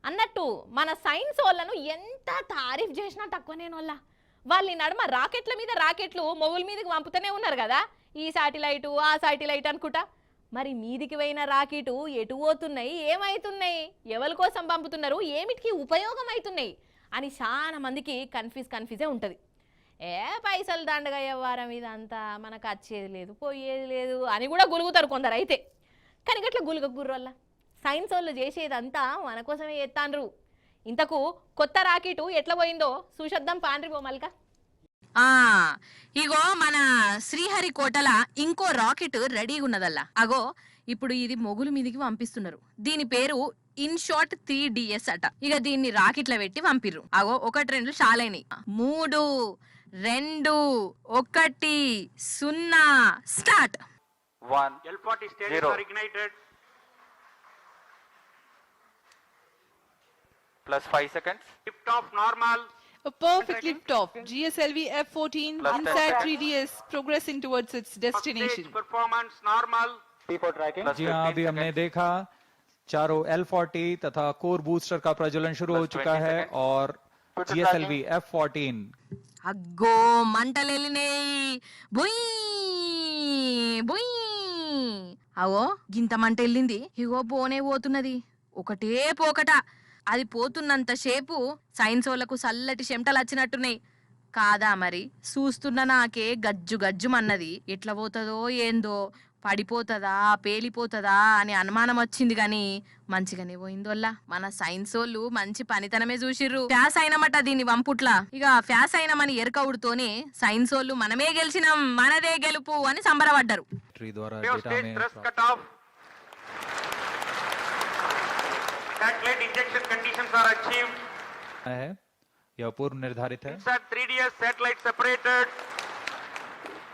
అన్నట్టు మన సైన్స్ వాళ్ళను ఎంత తారీఫ్ చేసినా తక్కువనే వాళ్ళ నడుమ రాకెట్ల మీద రాకెట్లు మొగుల మీదకి పంపుతూనే ఉన్నారు కదా, ఈ శాటిలైటు ఆ శాటిలైట్ అనుకుంటా. మరి మీదికి పోయిన రాకెటు ఎటు పోతున్నాయి, ఏమైతున్నాయి, ఎవరి కోసం పంపుతున్నారు, ఏమిటికి ఉపయోగం అవుతున్నాయి అని చాలా మందికి కన్ఫ్యూజే ఉంటుంది. పైసలు దండగా వ్యవహారం ఇదంతా మనకు వచ్చేది లేదు పోయేది లేదు అని కూడా గులుగుతారు కొందరు. అయితే కానీ గట్ల గుర్రల్లా సైన్స్ వాళ్ళు చేసేదంతా మన కోసమే చేస్తాండ్రు. ఇంతకు కొత్త రాకెటు ఎట్లా పోయిందో చూసొద్దాం పాండ్రి బొమ్మల్క. ఇగో మన శ్రీహరికోటల ఇంకో రాకెట్ రెడీగా ఉన్నదల్లా. అగో ఇప్పుడు ఇది మొగులు మీదికి పంపిస్తున్నారు. దీని పేరు ఇన్షాట్ 3DS అట. ఇక దీన్ని రాకెట్ల పెట్టి పంపిర్రు. అగో 1 2 చాలైనయి. 3 2 1 0 start. 1 L40 stages are ignited. Plus 5 seconds. Lift off normal. A perfect lift-off. GSLV F-14 inside 3DS progressing towards its destination. Performance normal. P4 tracking. जी हाँ, अभी हमने देखा चारों L40 तथा कोर बूस्टर का प्रज्वलन शुरू हो चुका है और GSLV F-14 అగ్గో మంటలెళ్ళినాయి. బుయ్ బుయ్. అవో గింత మంట వెళ్ళింది. ఇగో బోనే పోతున్నది. ఒకటే పోకట. అది పోతున్నంత సేపు సైన్స్ వాళ్ళకు చల్లటి చెమటలు వచ్చినట్టున్నాయి కాదా. మరి చూస్తున్న నాకే గజ్జు గజ్జుమన్నది. ఎట్లా పోతుందో ఏందో, పడిపోతుందా పేలిపోతుందా అని అనుమానం వచ్చింది. గాని మంచిగానే పోయిందోల్లా. మన సైన్స్ వాళ్ళు మంచి పనితనమే చూసిర్రు. ఫ్యాస్ అయినమట దీన్ని వంపుట్లా. ఇక ఫ్యాస్ అయినమని ఎరకవుడుతోనే సైన్స్ వాళ్ళు మనమే గెలిచినాం, మనదే గెలుపు అని సంబరపడ్డారు. Satellite injection conditions are achieved. है यह पूर्व निर्धारित है. Insat 3DS satellite separated.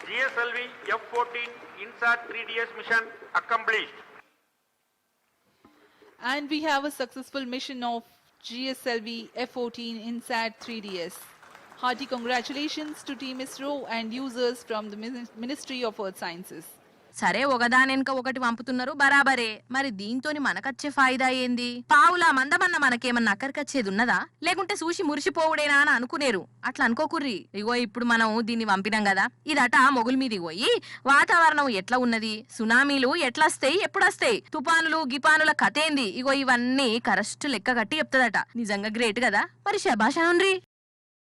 GSLV F-14 Insat 3DS mission accomplished. And we have a successful mission of GSLV F-14 Insat 3DS. Hearty congratulations to Team ISRO and users from the Ministry of Earth Sciences. సరే ఒకదానెనక ఒకటి పంపుతున్నారు బరాబరే. మరి దీంతోని మనకచ్చే ఫాయిదా ఏంది? పావులా మందమన్న మనకేమన్నా అక్కడికచ్చేది ఉన్నదా? లేకుంటే చూసి మురిసిపోవుడేనా అని అనుకునేరు. అట్లా అనుకోకుర్రి. ఇగో ఇప్పుడు మనం దీన్ని పంపినాం కదా, ఇదట మొగుల మీదికి పోయి వాతావరణం ఎట్లా ఉన్నది, సునామీలు ఎట్లొస్తాయి, ఎప్పుడొస్తాయి, తుపానులు గిపానుల కథేంది, ఇగో ఇవన్నీ కరెక్ట్ లెక్క కట్టి చెప్తుందట. నిజంగా గ్రేట్ కదా. మరి శభాష్ అనుండ్రి.